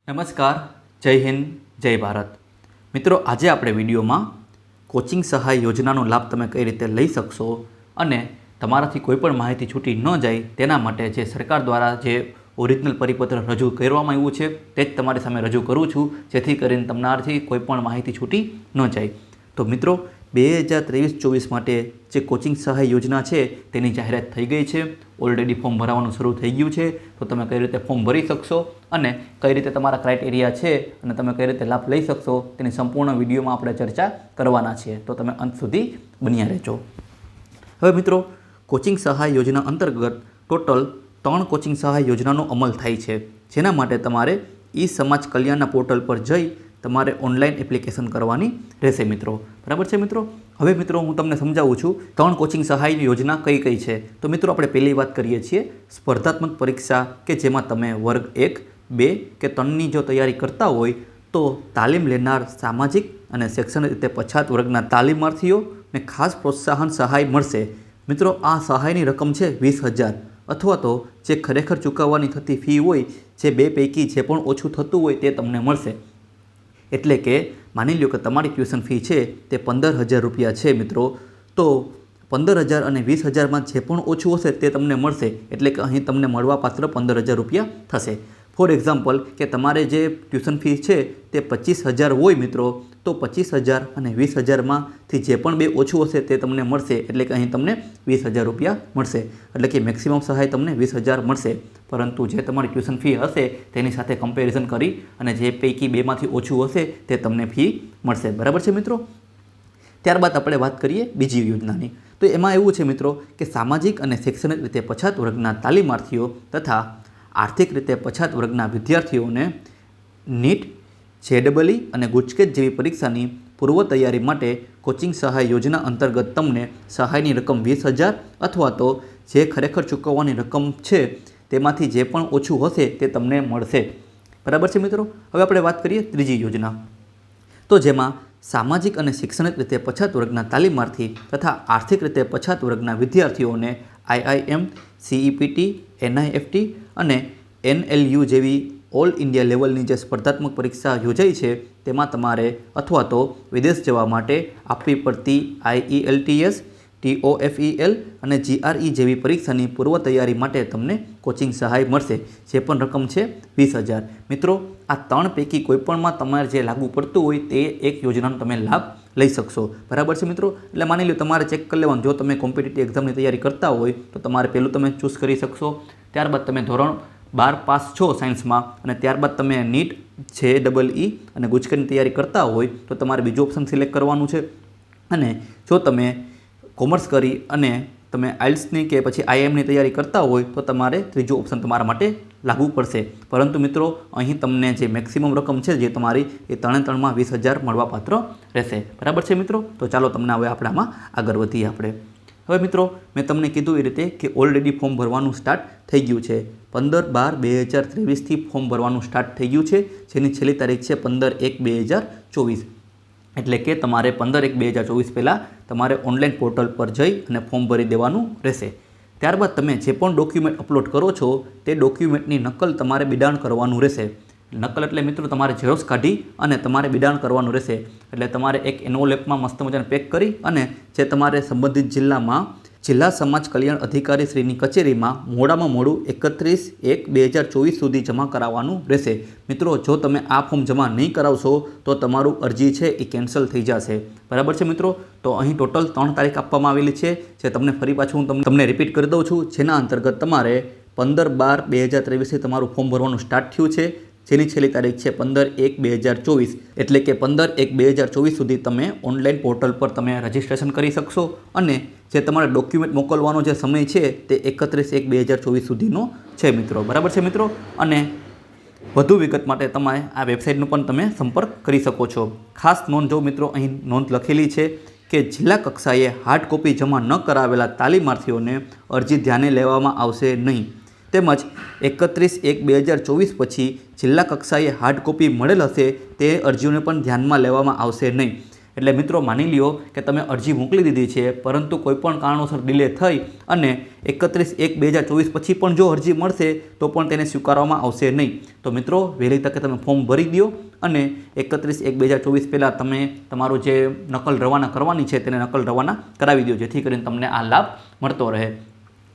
નમસ્કાર, જય હિન્દ, જય ભારત. મિત્રો, આજે આપણે વિડીયોમાં કોચિંગ સહાય યોજનાનો લાભ તમે કઈ રીતે લઈ શકશો અને તમારાથી કોઈ પણ માહિતી છૂટી ન જાય તેના માટે જે સરકાર દ્વારા જે ઓરિજિનલ પરિપત્ર રજૂ કરવામાં આવ્યું છે તે જ તમારી સામે રજૂ કરું છું, જેથી કરીને તમારાથી કોઈ પણ માહિતી છૂટી ન જાય. તો મિત્રો, 2023-24 માટે જે કોચિંગ સહાય યોજના છે તેની જાહેરાત થઈ ગઈ છે. ઓલરેડી ફોર્મ ભરાવાનું શરૂ થઈ ગયું છે. તો તમે કઈ રીતે ફોર્મ ભરી શકશો અને કઈ રીતે તમારા ક્રાઇટેરિયા છે અને તમે કઈ રીતે લાભ લઈ શકશો તેની સંપૂર્ણ વિડીયોમાં આપણે ચર્ચા કરવાના છીએ. તો તમે અંત સુધી બન્યા રહેજો. હવે મિત્રો, કોચિંગ સહાય યોજના અંતર્ગત ટોટલ 3 કોચિંગ સહાય યોજનાનો અમલ થાય છે, જેના માટે તમારે સમાજ કલ્યાણના પોર્ટલ પર જઈ તમારે ઓનલાઈન એપ્લિકેશન કરવાની રહેશે મિત્રો. બરાબર છે મિત્રો? હવે મિત્રો, હું તમને સમજાવું છું 3 કોચિંગ સહાય યોજના કઈ કઈ છે. તો મિત્રો, આપણે પહેલી વાત કરીએ છીએ સ્પર્ધાત્મક પરીક્ષા કે જેમાં તમે વર્ગ 1, 2 કે 3ની જો તૈયારી કરતા હોય તો તાલીમ લેનાર સામાજિક અને શૈક્ષણિક રીતે પછાત વર્ગના તાલીમાર્થીઓને ખાસ પ્રોત્સાહન સહાય મળશે. મિત્રો, આ સહાયની રકમ છે 20,000 અથવા તો જે ખરેખર ચૂકવવાની થતી ફી હોય, જે બે પૈકી જે પણ ઓછું થતું હોય તે તમને મળશે. એટલે કે માની લો કે તમારી ટ્યુશન ફી છે તે 15,000 રૂપિયા છે મિત્રો, તો 15,000 અને 20,000માં જે પણ ઓછું હશે તે તમને મળશે. એટલે કે અહીં તમને મળવાપાત્ર 15,000 રૂપિયા થશે. ફોર એક્ઝામ્પલ કે તમારે જે ટ્યુશન ફી છે તે 25,000 હોય મિત્રો, તો 25,000 અને 20,000માંથી જે પણ બે ઓછું હશે તે તમને મળશે. એટલે કે અહીં તમને 20,000 રૂપિયા મળશે. એટલે કે મેક્સિમમ સહાય તમને 20,000 મળશે. પરંતુ જે તમારી ટ્યુશન ફી હશે તેની સાથે કમ્પેરિઝન કરી અને જે પૈકી બેમાંથી ઓછું હશે તે તમને ફી મળશે. બરાબર છે મિત્રો? ત્યારબાદ આપણે વાત કરીએ બીજી યોજનાની. તો એમાં એવું છે મિત્રો કે સામાજિક અને શૈક્ષણિક રીતે પછાત વર્ગના તાલીમાર્થીઓ તથા આર્થિક રીતે પછાત વર્ગના વિદ્યાર્થીઓને નીટ, JEE અને ગુજકેટ જેવી પરીક્ષાની પૂર્વ તૈયારી માટે કોચિંગ સહાય યોજના અંતર્ગત તમને સહાયની રકમ 20,000 અથવા તો જે ખરેખર ચૂકવવાની રકમ છે તેમાંથી જે પણ ઓછું હશે તે તમને મળશે. બરાબર છે મિત્રો? હવે આપણે વાત કરીએ ત્રીજી યોજના. તો જેમાં સામાજિક અને શૈક્ષણિક રીતે પછાત વર્ગના તાલીમાર્થી તથા આર્થિક રીતે પછાત વર્ગના વિદ્યાર્થીઓને IIM, CEPT, NIFT અને NLU જેવી ઓલ ઇન્ડિયા લેવલની જે સ્પર્ધાત્મક પરીક્ષા યોજાઈ છે તેમાં તમારે અથવા તો વિદેશ જવા માટે આપવી પડતી IELTS, TOEFL અને GRE જેવી પરીક્ષાની પૂર્વ તૈયારી માટે તમને કોચિંગ સહાય મળશે, જે પણ રકમ છે 20,000. મિત્રો, આ 3 પૈકી કોઈપણમાં તમારે જે લાગુ પડતું હોય તે એક યોજનાનો તમે લાભ લઈ શકશો. બરાબર છે મિત્રો? એટલે માની લો તમારે ચેક કરી લેવાનું, જો તમે કોમ્પિટિટિવ એક્ઝામની તૈયારી કરતા હોય તો તમારે પહેલું તમે ચૂઝ કરી શકશો. ત્યારબાદ તમે ધોરણ 12 પાસ છો સાયન્સમાં અને ત્યારબાદ તમે નીટ, JEE અને ગુજકેટની તૈયારી કરતા હોય તો તમારે બીજું ઓપ્શન સિલેક્ટ કરવાનું છે. અને જો તમે કોમર્સ કરી અને તમે આઇલ્સની કે પછી IIMની તૈયારી કરતા હોય તો તમારે ત્રીજું ઓપ્શન તમારા માટે લાગુ પડશે. પરંતુ મિત્રો, અહીં તમને જે મેક્સિમમ રકમ છે જે તમારી એ 3માં 20,000 મળવાપાત્ર રહેશે. બરાબર છે મિત્રો? તો ચાલો તમને હવે આપણે આમાં આગળ વધીએ આપણે. હવે મિત્રો, મેં તમને કીધું એ રીતે કે ઓલરેડી ફોર્મ ભરવાનું સ્ટાર્ટ થઈ ગયું છે. 15/12/2023થી ફોર્મ ભરવાનું સ્ટાર્ટ થઈ ગયું છે, જેની છેલ્લી તારીખ છે 15/1/2024. એટલે કે તમારે 15/1/2024 પહેલાં તમારે ઓનલાઈન પોર્ટલ પર જઈ અને ફોર્મ ભરી દેવાનું રહેશે. ત્યારબાદ તમે જે પણ ડોક્યુમેન્ટ અપલોડ કરો છો તે ડોક્યુમેન્ટની નકલ તમારે બિડાણ કરવાનું રહેશે. નકલ એટલે મિત્રો તમારે ઝેરોક્સ કાઢી અને તમારે બિડાણ કરવાનું રહેશે. એટલે તમારે એક એન્વોલેપમાં મસ્ત મજાને પેક કરી અને જે તમારે સંબંધિત જિલ્લામાં જિલ્લા સમાજ કલ્યાણ અધિકારી શ્રીની કચેરીમાં મોડામાં મોડું 31/1/2024 સુધી જમા કરાવવાનું રહેશે. મિત્રો, જો તમે આ ફોર્મ જમા નહીં કરાવશો તો તમારું અરજી છે એ કેન્સલ થઈ જશે. બરાબર છે મિત્રો? તો અહીં ટોટલ 3 તારીખ આપવામાં આવેલી છે, જે તમને ફરી પાછું હું તમને રિપીટ કરી દઉં છું. જેના અંતર્ગત તમારે 15/12/2023થી તમારું ફોર્મ ભરવાનું સ્ટાર્ટ થયું છે, જેની છેલ્લી તારીખ છે 15/1/2024. એટલે કે 15/1/2024 સુધી તમે ઓનલાઈન પોર્ટલ પર તમે રજિસ્ટ્રેશન કરી શકશો અને જે તમારે ડોક્યુમેન્ટ મોકલવાનો જે સમય છે તે 31/1/2024 સુધીનો છે મિત્રો. બરાબર છે મિત્રો? અને વધુ વિગત માટે તમે આ વેબસાઇટનો પણ તમે સંપર્ક કરી શકો છો. ખાસ નોંધ જો મિત્રો, અહીં નોંધ લખેલી છે કે જિલ્લા કક્ષાએ હાર્ડ કોપી જમા ન કરાવેલા તાલીમાર્થીઓને અરજી ધ્યાને લેવામાં આવશે નહીં. તેમજ 31/1/2024 પછી જિલ્લા કક્ષાએ હાર્ડ કોપી મળેલ હશે તે અરજીઓને પણ ધ્યાનમાં લેવામાં આવશે નહીં. એટલે મિત્રો માની લ્યો કે તમે અરજી મોકલી દીધી છે, પરંતુ કોઈપણ કારણોસર ડિલે થઈ અને 31/1/2024 પછી પણ જો અરજી મળશે તો પણ તેને સ્વીકારવામાં આવશે નહીં. તો મિત્રો વહેલી તકે તમે ફોર્મ ભરી દો અને 31/1/2024 પહેલાં તમે તમારું જે નકલ રવાના કરવાની છે તેને નકલ રવાના કરાવી દો, જેથી કરીને તમને આ લાભ મળતો રહે.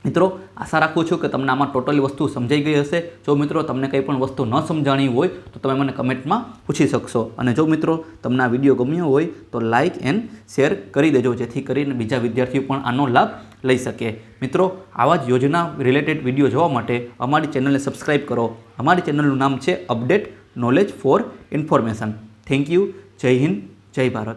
મિત્રો આશા રાખું છું કે તમને આમાં ટોટલી વસ્તુ સમજાઈ ગઈ હશે. જો મિત્રો તમને કંઈ પણ વસ્તુ ન સમજાણી હોય તો તમે મને કમેન્ટમાં પૂછી શકશો. અને જો મિત્રો તમને આ વિડીયો ગમ્યો હોય તો લાઇક એન્ડ શેર કરી દેજો, જેથી કરીને બીજા વિદ્યાર્થીઓ પણ આનો લાભ લઈ શકે. મિત્રો આવા જ યોજના રિલેટેડ વિડીયો જોવા માટે અમારી ચેનલને સબસ્ક્રાઈબ કરો. અમારી ચેનલનું નામ છે update knowledge four information. Thank you. જય હિન્દ, જય ભારત.